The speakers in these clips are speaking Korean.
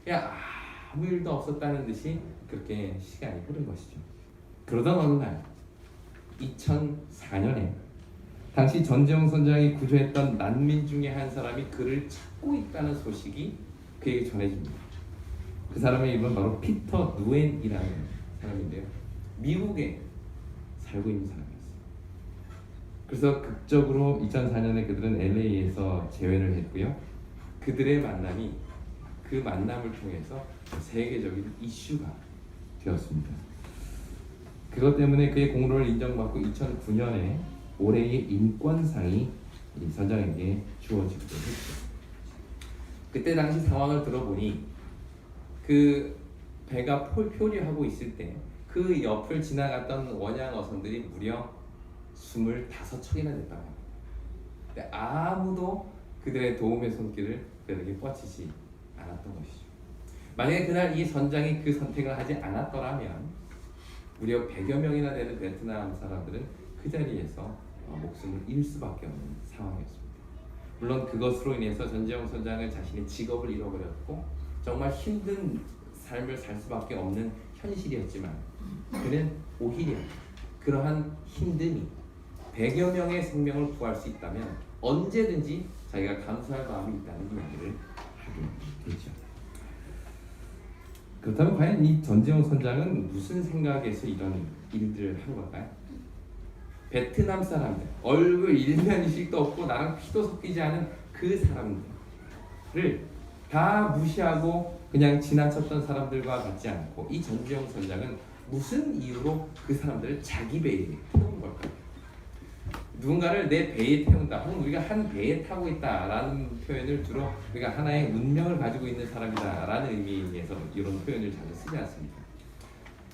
그냥 아무 일도 없었다는 듯이 그렇게 시간이 흐른 것이죠. 그러던 어느 날 2004년에 당시 전재용 선장이 구조했던 난민 중에 한 사람이 그를 찾고 있다는 소식이 그에게 전해집니다. 그 사람의 이름은 바로 피터 누엔이라는 사람인데요. 미국에 살고 있는 사람이었어요. 그래서 극적으로 2004년에 그들은 LA에서 재회를 했고요. 그들의 만남이 그 만남을 통해서 세계적인 이슈가 되었습니다. 그것 때문에 그의 공로를 인정받고 2009년에 올해의 인권상이 이 선장에게 주어지기도 했죠. 그때 당시 상황을 들어보니 그 배가 표류하고 있을 때 그 옆을 지나갔던 원양 어선들이 무려 25척이나 됐다고 합니다. 근데 아무도 그들의 도움의 손길을 그들에게 뻗치지 않았던 것이죠. 만약에 그날 이 선장이 그 선택을 하지 않았더라면 무려 100여 명이나 되는 베트남 사람들은 그 자리에서 목숨을 잃을 수밖에 없는 상황이었습니다. 물론 그것으로 인해서 전재용 선장은 자신의 직업을 잃어버렸고 정말 힘든 삶을 살 수밖에 없는 현실이었지만 그는 오히려 그러한 힘듦이 100여 명의 생명을 구할 수 있다면 언제든지 자기가 감수할 마음이 있다는 이야기를 하게 되죠. 그렇다면 과연 이 전재용 선장은 무슨 생각에서 이런 일들을 한 걸까요? 베트남 사람들, 얼굴 일면식도 없고 나랑 피도 섞이지 않은 그 사람들을 다 무시하고 그냥 지나쳤던 사람들과 같지 않고 이 전재용 선장은 무슨 이유로 그 사람들을 자기 배에 태운 걸까요? 누군가를 내 배에 태운다 혹은 우리가 한 배에 타고 있다라는 표현을 주로 우리가 하나의 운명을 가지고 있는 사람이다라는 의미에서 이런 표현을 자주 쓰지 않습니다.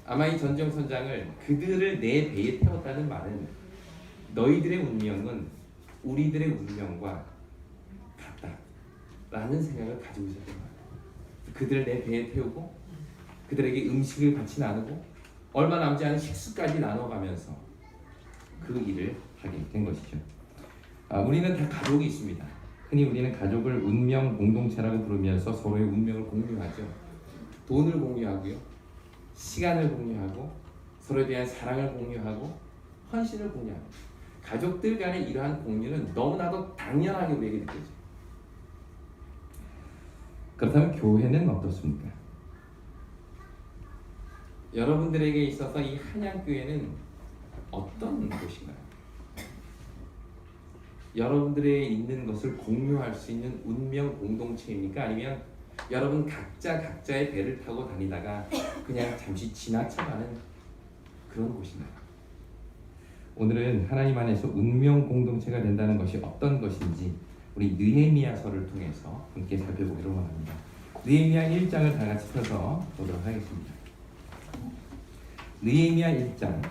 아마 이 전재용 선장을 그들을 내 배에 태웠다는 말은 너희들의 운명은 우리들의 운명과 같다라는 생각을 가지고 있었던 거예요. 그들을 내 배에 태우고 그들에게 음식을 같이 나누고 얼마 남지 않은 식수까지 나눠가면서 그 일을 하게 된 것이죠. 우리는 다 가족이 있습니다. 흔히 우리는 가족을 운명 공동체라고 부르면서 서로의 운명을 공유하죠. 돈을 공유하고요, 시간을 공유하고, 서로에 대한 사랑을 공유하고, 헌신을 공유하고. 가족들 간의 이러한 공유는 너무나도 당연하게 우리에게 느껴져요. 그렇다면 교회는 어떻습니까? 여러분들에게 있어서 이 한양교회는 어떤 곳인가요? 여러분들의 있는 것을 공유할 수 있는 운명 공동체입니까? 아니면 여러분 각자 각자의 배를 타고 다니다가 그냥 잠시 지나쳐가는 그런 곳인가요? 오늘은 하나님 안에서 운명 공동체가 된다는 것이 어떤 것인지 우리 느헤미야서를 통해서 함께 살펴보기로 원합니다. 느헤미야 1장을 다 같이 펴서 보도록 하겠습니다. 느헤미야 1장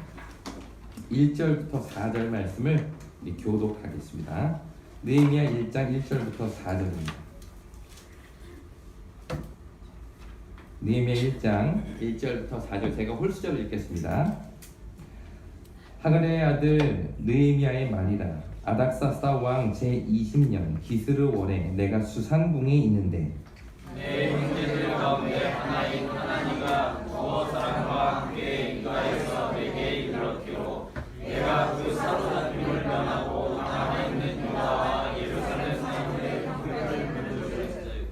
1절부터 4절 말씀을 교독하겠습니다. 느헤미야 1장 1절부터 4절입니다. 느헤미야 1장 1절부터 4절 제가 홀수절을 읽겠습니다. 하갈의 아들 느헤미야의 말이라. 아닥사스다 왕 제20년 기스르 월에 내가 수산궁에 있는데 내 형제들 가운데 하나인 하나니가 두어 사람과 함께 인가해서 내게 이르렀기로 내가 그 사로잡힘을 면하고 남아있는 유다와 예루살렘 사람들의 형편을 면도주었으니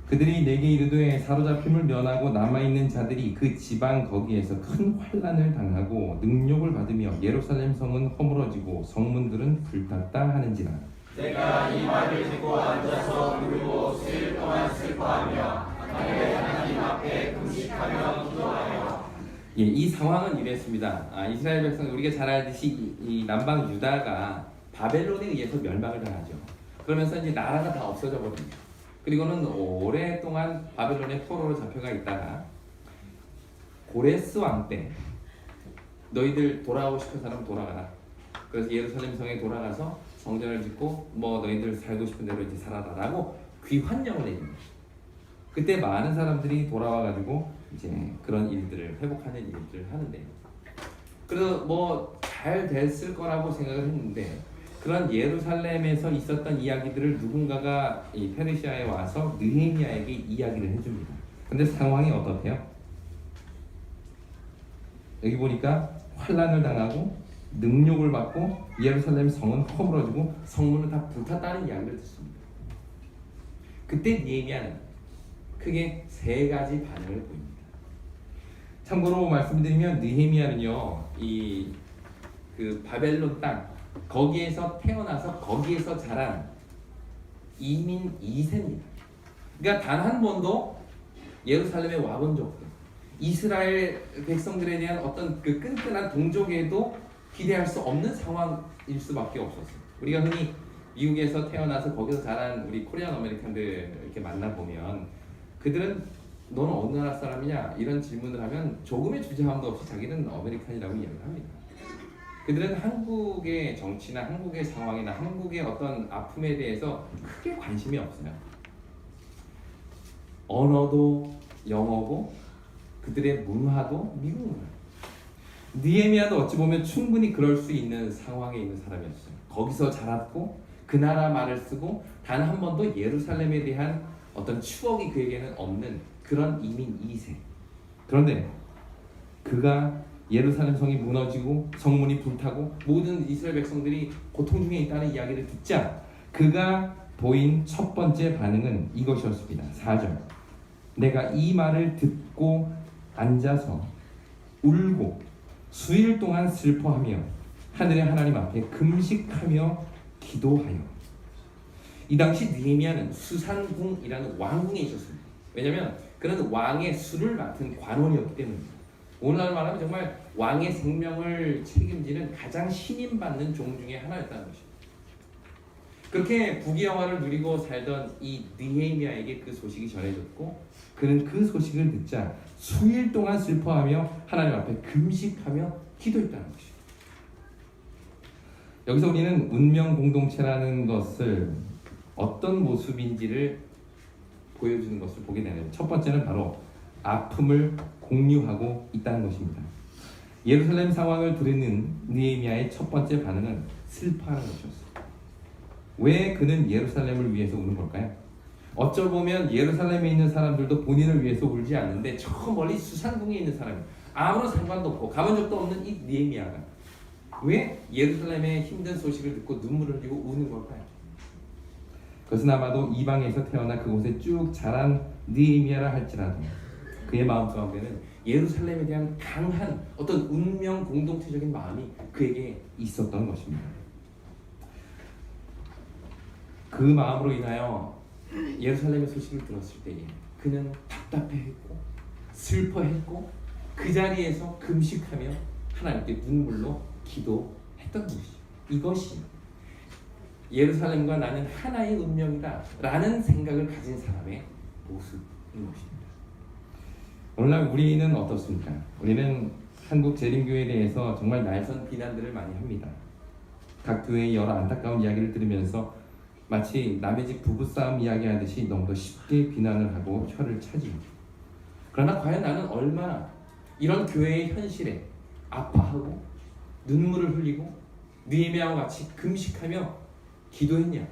그들이 내게 이르되 사로잡힘을 면하고 남아있는 자들이 그 지방 거기에서 큰 환난을 당하고 능욕을 받으며 예루살렘 성은 허물어지고 성문들은 불탔다 하는지라. 내가 이 말을 듣고 앉아서 울고 수일 동안 슬퍼하며 하늘의 하나님 앞에 금식하며 기도하여. 이 상황은 이랬습니다. 이스라엘 백성 우리가 잘 알듯이 이 남방 유다가 바벨론에 의해서 멸망을 당하죠. 그러면서 이제 나라가 다 없어져 버립니다. 그리고는 오랫동안 바벨론의 포로로 잡혀가 있다가 고레스 왕 때 너희들 돌아오고 싶은 사람 돌아가라. 그래서 예루살렘 성에 돌아가서 성전을 짓고 뭐 너희들 살고 싶은 대로 이제 살아라라고 귀환령을 내립니다. 그때 많은 사람들이 돌아와가지고 이제 그런 일들을 회복하는 일들을 하는데, 그래서 뭐 잘 됐을 거라고 생각을 했는데 그런 예루살렘에서 있었던 이야기들을 누군가가 이 페르시아에 와서 느헤미야에게 이야기를 해줍니다. 근데 상황이 어떻대요? 여기 보니까 환란을 당하고 능욕을 받고 예루살렘 성은 허물어지고 성문은 다 불탔다는 이야기를 듣습니다. 그때 느헤미야는 크게 세 가지 반응을 보입니다. 참고로 말씀드리면 느헤미야는요, 그 바벨론 땅 거기에서 태어나서 거기에서 자란 이민 2세입니다. 그러니까 단 한 번도 예루살렘에 와본 적도, 이스라엘 백성들에 대한 어떤 그 끈끈한 동족에도 기대할 수 없는 상황일 수밖에 없었어요. 우리가 흔히 미국에서 태어나서 거기서 자란 우리 코리안 아메리칸들 이렇게 만나보면 그들은 너는 어느 나라 사람이냐 이런 질문을 하면 조금의 주저함도 없이 자기는 아메리칸이라고 이야기를 합니다. 그들은 한국의 정치나 한국의 상황이나 한국의 어떤 아픔에 대해서 크게 관심이 없어요. 언어도 영어고 그들의 문화도 미국 문화. 느헤미야도 어찌 보면 충분히 그럴 수 있는 상황에 있는 사람이었어요. 거기서 자랐고 그 나라 말을 쓰고 단 한 번도 예루살렘에 대한 어떤 추억이 그에게는 없는 그런 이민 2세. 그런데 그가 예루살렘 성이 무너지고 성문이 불타고 모든 이스라엘 백성들이 고통 중에 있다는 이야기를 듣자 그가 보인 첫 번째 반응은 이것이었습니다. 4절. 내가 이 말을 듣고 앉아서 울고 수일 동안 슬퍼하며 하늘의 하나님 앞에 금식하며 기도하여. 이 당시 느헤미야는 수산궁이라는 왕궁에 있었습니다. 왜냐하면 그는 왕의 수를 맡은 관원이었기 때문입니다. 오늘날 말하면 정말 왕의 생명을 책임지는 가장 신임받는 종 중에 하나였다는 것입니다. 그렇게 부귀영화를 누리고 살던 이 느헤미야에게 그 소식이 전해졌고 그는 그 소식을 듣자 수일 동안 슬퍼하며 하나님 앞에 금식하며 기도했다는 것입니다. 여기서 우리는 운명 공동체라는 것을 어떤 모습인지를 보여주는 것을 보게 되는, 첫 번째는 바로 아픔을 공유하고 있다는 것입니다. 예루살렘 상황을 들은 느헤미야의 첫 번째 반응은 슬퍼하는 것이었어요. 왜 그는 예루살렘을 위해서 우는 걸까요? 어쩌보면 예루살렘에 있는 사람들도 본인을 위해서 울지 않는데 저 멀리 수산궁에 있는 사람이 아무런 상관도 없고 가본 적도 없는 이 느헤미야가 왜 예루살렘의 힘든 소식을 듣고 눈물을 흘리고 우는 걸까요? 그것은 아마도 이방에서 태어나 그곳에 쭉 자란 느헤미야라 할지라도 그의 마음 가운데는 예루살렘에 대한 강한 어떤 운명 공동체적인 마음이 그에게 있었던 것입니다. 그 마음으로 인하여 예루살렘의 소식을 들었을 때에 그는 답답해했고 슬퍼했고 그 자리에서 금식하며 하나님께 눈물로 기도했던 것이죠. 이것이 예루살렘과 나는 하나의 운명이다 라는 생각을 가진 사람의 모습인 것입니다. 오늘날 우리는 어떻습니까? 우리는 한국 재림교회에 대해서 정말 날선 비난들을 많이 합니다. 각 교회의 여러 안타까운 이야기를 들으면서 마치 남의 집 부부싸움 이야기하듯이 너무도 쉽게 비난을 하고 혀를 차지합니다. 그러나 과연 나는 얼마나 이런 교회의 현실에 아파하고 눈물을 흘리고 느헤미야와 같이 금식하며 기도했냐?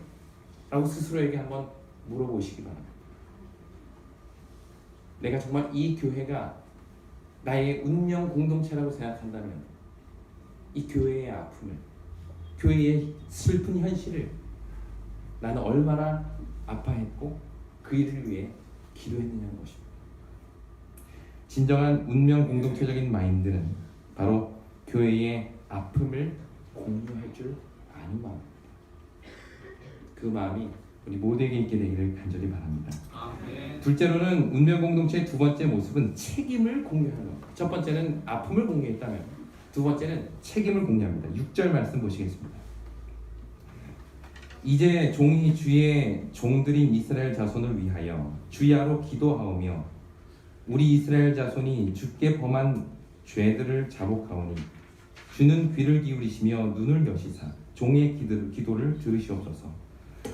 라고 스스로에게 한번 물어보시기 바랍니다. 내가 정말 이 교회가 나의 운명 공동체라고 생각한다면 이 교회의 아픔을, 교회의 슬픈 현실을 나는 얼마나 아파했고 그 일을 위해 기도했느냐는 것입니다. 진정한 운명 공동체적인 마인드는 바로 교회의 아픔을 공유할 줄 아는 마음입니다. 그 마음이 우리 모두에게 있게 되기를 간절히 바랍니다. 둘째로는 운명 공동체의 두 번째 모습은 책임을 공유하는 겁니다. 첫 번째는 아픔을 공유했다면 두 번째는 책임을 공유합니다. 6절 말씀 보시겠습니다. 이제 종이 주의 종들인 이스라엘 자손을 위하여 주야로 기도하오며 우리 이스라엘 자손이 주께 범한 죄들을 자복하오니 주는 귀를 기울이시며 눈을 여시사 종의 기도를 들으시옵소서.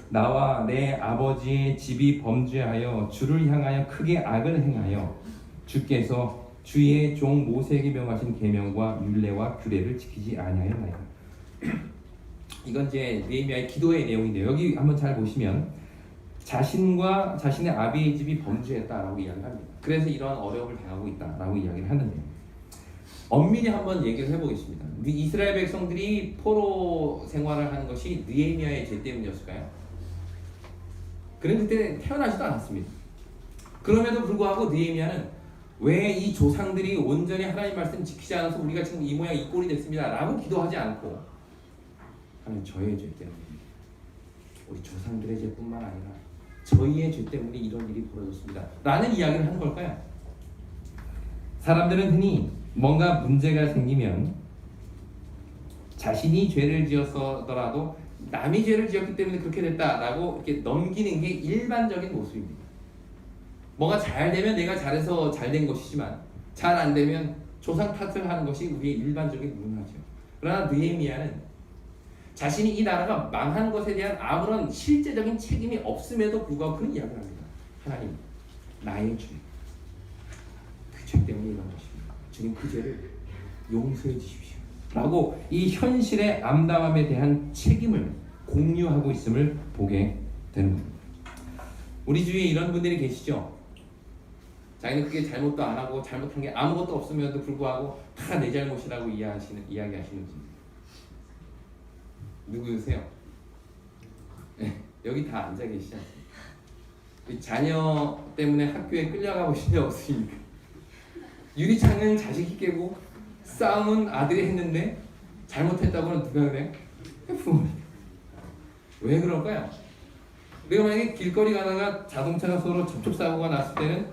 나와 내 아버지의 집이 범죄하여 주를 향하여 크게 악을 행하여 주께서 주의 종 모세에게 명하신 계명과 율례와 규례를 지키지 아니하였나이다. 이건 이제 느헤미야의 기도의 내용인데요. 여기 한번 잘 보시면 자신과 자신의 아비의 집이 범죄했다라고 이야기합니다. 그래서 이러한 어려움을 당하고 있다라고 이야기를 하는데 엄밀히 한번 얘기를 해보겠습니다. 이스라엘 백성들이 포로 생활을 하는 것이 느헤미야의 죄 때문이었을까요? 그는 그때 태어나지도 않았습니다. 그럼에도 불구하고 느헤미야는 왜 이 조상들이 온전히 하나님 말씀 지키지 않아서 우리가 지금 이 모양 이 꼴이 됐습니다 라고 기도하지 않고 하나님 저의 죄 때문입니다. 우리 조상들의 죄뿐만 아니라 저희의 죄 때문에 이런 일이 벌어졌습니다 라는 이야기를 하는 걸까요? 사람들은 흔히 뭔가 문제가 생기면 자신이 죄를 지었더라도 남이 죄를 지었기 때문에 그렇게 됐다라고 이렇게 넘기는 게 일반적인 모습입니다. 뭐가 잘 되면 내가 잘해서 잘 된 것이지만 잘 안 되면 조상 탓을 하는 것이 우리의 일반적인 문화죠. 그러나 느헤미야는 자신이 이 나라가 망한 것에 대한 아무런 실제적인 책임이 없음에도 불구하고 그런 이야기를 합니다. 하나님, 나의 죄, 그 죄 때문에 이런 것입니다. 주님 그 죄를 용서해 주십시오 라고 이 현실의 암담함에 대한 책임을 공유하고 있음을 보게 되는 겁니다. 우리 주위에 이런 분들이 계시죠? 자기는 그게 잘못도 안 하고 잘못한 게 아무것도 없음에도 불구하고 다 내 잘못이라고 이야기하시는 분들. 누구세요? 네, 여기 다 앉아 계시지 않습니까? 자녀 때문에 학교에 끌려가고 싶은 적 없으십니까? 유리창은 자식이 깨고 싸움은 아들이 했는데 잘못했다고는 누가 그래? 부모님. 왜 그럴까요? 내가 만약에 길거리 가다가 자동차가 서로 접촉사고가 났을 때는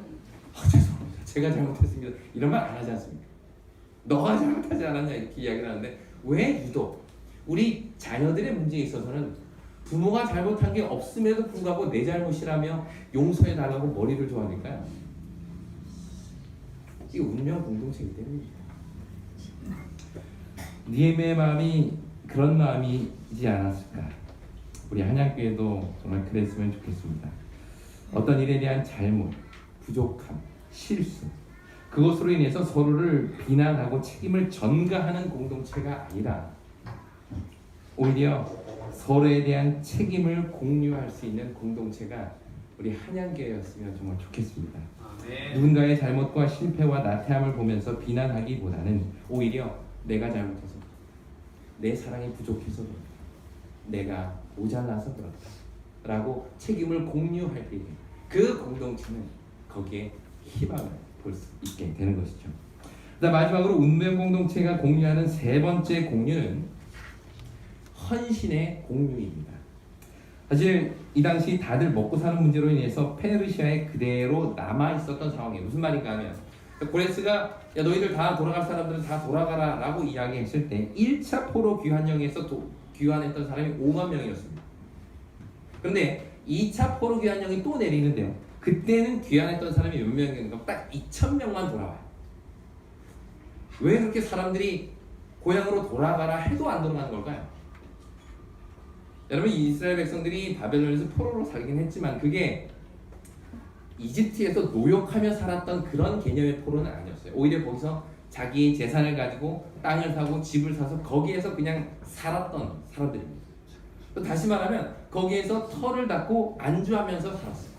죄송합니다. 제가 잘못했습니다. 이런 말 안 하지 않습니까? 너가 잘못하지 않았냐 이렇게 이야기를 하는데 왜 유독 우리 자녀들의 문제에 있어서는 부모가 잘못한 게 없음에도 불구하고 내 잘못이라며 용서해달라고 머리를 조아릴까요? 이게 운명 공동체이기 때문입니다. 느헤미야의 마음이 그런 마음이지 않았을까? 우리 한양교회도 정말 그랬으면 좋겠습니다. 어떤 일에 대한 잘못, 부족함, 실수 그것으로 인해서 서로를 비난하고 책임을 전가하는 공동체가 아니라 오히려 서로에 대한 책임을 공유할 수 있는 공동체가 우리 한양교회였으면 정말 좋겠습니다. 누군가의 잘못과 실패와 나태함을 보면서 비난하기보다는 오히려 내가 잘못해서 내 사랑이 부족해서 그렇다, 내가 모자라서 그렇다 라고 책임을 공유할 때 그 공동체는 거기에 희망을 볼 수 있게 되는 것이죠. 마지막으로 운명 공동체가 공유하는 세 번째 공유는 헌신의 공유입니다. 사실 이 당시 다들 먹고 사는 문제로 인해서 페르시아에 그대로 남아 있었던 상황이에요. 무슨 말인가 하면 고레스가 야 너희들 다 돌아갈 사람들은 다 돌아가라 라고 이야기했을 때 1차 포로 귀환령에서 귀환했던 사람이 5만 명이었습니다. 그런데 2차 포로 귀환령이 또 내리는데요. 그때는 귀환했던 사람이 몇 명인가? 딱 2,000명만 돌아와요. 왜 그렇게 사람들이 고향으로 돌아가라 해도 안 돌아가는 걸까요? 여러분 이스라엘 백성들이 바벨론에서 포로로 살긴 했지만 그게 이집트에서 노역하며 살았던 그런 개념의 포로는 아니었어요. 오히려 거기서 자기의 재산을 가지고 땅을 사고 집을 사서 거기에서 그냥 살았던 사람들입니다. 또 다시 말하면 거기에서 터를 닦고 안주하면서 살았어요.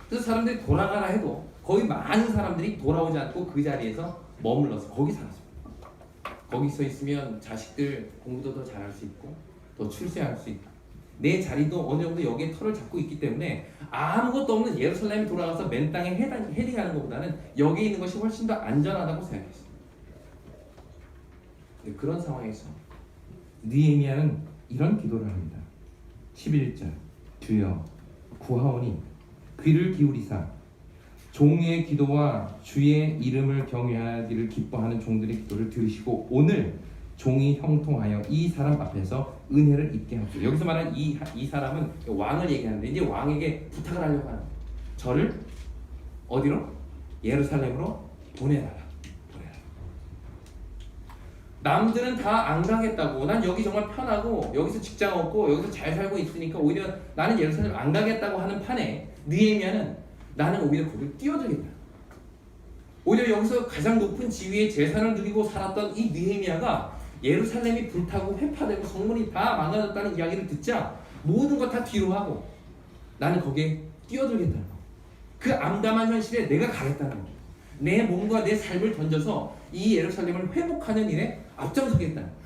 그래서 사람들이 돌아가라 해도 거의 많은 사람들이 돌아오지 않고 그 자리에서 머물러서 거기 살았습니다. 거기서 있으면 자식들 공부도 더 잘할 수 있고 더 출세할 수 있고 내 자리도 어느 정도 여기에 털을 잡고 있기 때문에 아무것도 없는 예루살렘에 돌아가서 맨 땅에 헤딩하는 것보다는 여기 있는 것이 훨씬 더 안전하다고 생각했어요. 그런 상황에서 느헤미야는 이런 기도를 합니다. 11절 주여 구하오니 귀를 기울이사 종의 기도와 주의 이름을 경외하기를 기뻐하는 종들의 기도를 들으시고 오늘 종이 형통하여 이 사람 앞에서 은혜를 입게 하시오. 여기서 말하는 이 사람은 왕을 얘기하는데 이제 왕에게 부탁을 하려고 하는 거예요. 저를 어디로? 예루살렘으로 보내라. 남들은 다 안 가겠다고, 난 여기 정말 편하고 여기서 직장 얻고 여기서 잘 살고 있으니까 오히려 나는 예루살렘 안 가겠다고 하는 판에 느헤미야는 나는 오히려 거기를 뛰어들겠다. 오히려 여기서 가장 높은 지위의 재산을 누리고 살았던 이 느헤미야가 예루살렘이 불타고 회파되고 성문이 다 망가졌다는 이야기를 듣자 모든 것 다 뒤로 하고 나는 거기에 뛰어들겠다는 거. 그 암담한 현실에 내가 가겠다는 거. 내 몸과 내 삶을 던져서 이 예루살렘을 회복하는 일에 앞장서겠다는 거.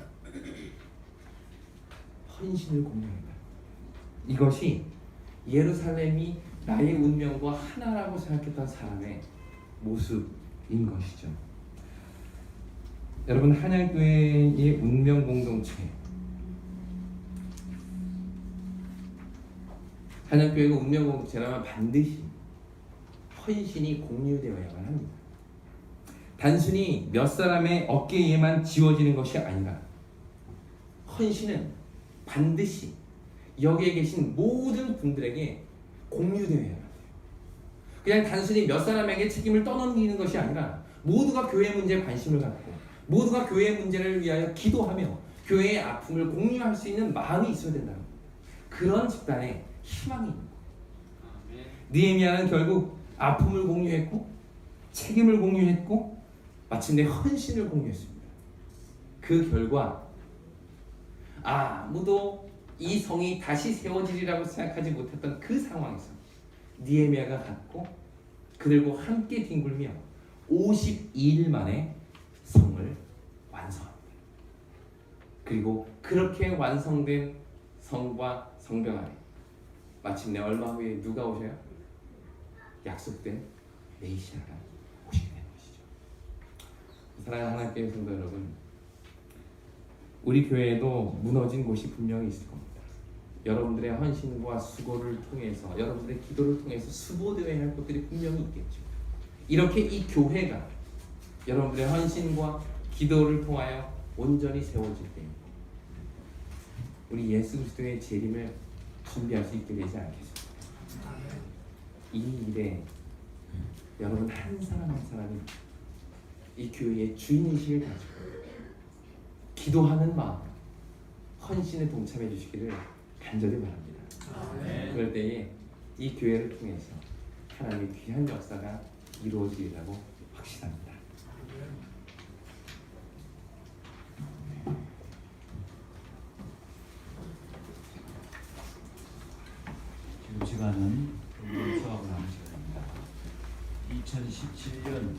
헌신을 공유한다. 이것이 예루살렘이 나의 운명과 하나라고 생각했던 사람의 모습인 것이죠. 여러분, 한양교회의 운명 공동체, 한양교회가 운명 공동체라면 반드시 헌신이 공유되어야만 합니다. 단순히 몇 사람의 어깨에만 지워지는 것이 아니라 헌신은 반드시 여기에 계신 모든 분들에게 공유되어야 해요. 그냥 단순히 몇 사람에게 책임을 떠넘기는 것이 아니라 모두가 교회 문제에 관심을 갖고 모두가 교회 문제를 위하여 기도하며 교회의 아픔을 공유할 수 있는 마음이 있어야 된다는 겁니다. 그런 집단의 희망이 있는 거예요. 느헤미야는 결국 아픔을 공유했고 책임을 공유했고 마침내 헌신을 공유했습니다. 그 결과 아무도 이 성이 다시 세워지리라고 생각하지 못했던 그 상황에서 느헤미야가 갔고 그들과 함께 뒹굴며 52일 만에 성을 완성합니다. 그리고 그렇게 완성된 성과 성벽 안에 마침내 얼마 후에 누가 오셔요? 약속된 메시아가 오시게 되는 것이죠. 사랑하는 하나님의 성도 여러분, 우리 교회에도 무너진 곳이 분명히 있을 겁니다. 여러분들의 헌신과 수고를 통해서, 여러분들의 기도를 통해서 수보되어야 할 것들이 분명히 있겠죠. 이렇게 이 교회가 여러분들의 헌신과 기도를 통하여 온전히 세워질 때 우리 예수 그리스도의 재림을 준비할 수 있게 되지 않겠습니까? 이 일에 여러분 한 사람 한 사람이 이 교회의 주인의식을 가지고 기도하는 마음, 헌신에 동참해 주시기를 간절히 바랍니다. 그럴 때에 이 교회를 통해서 하나님의 귀한 역사가 이루어지리라고 확신합니다. 지금 시간은 수업을 하는 시간입니다. 2017년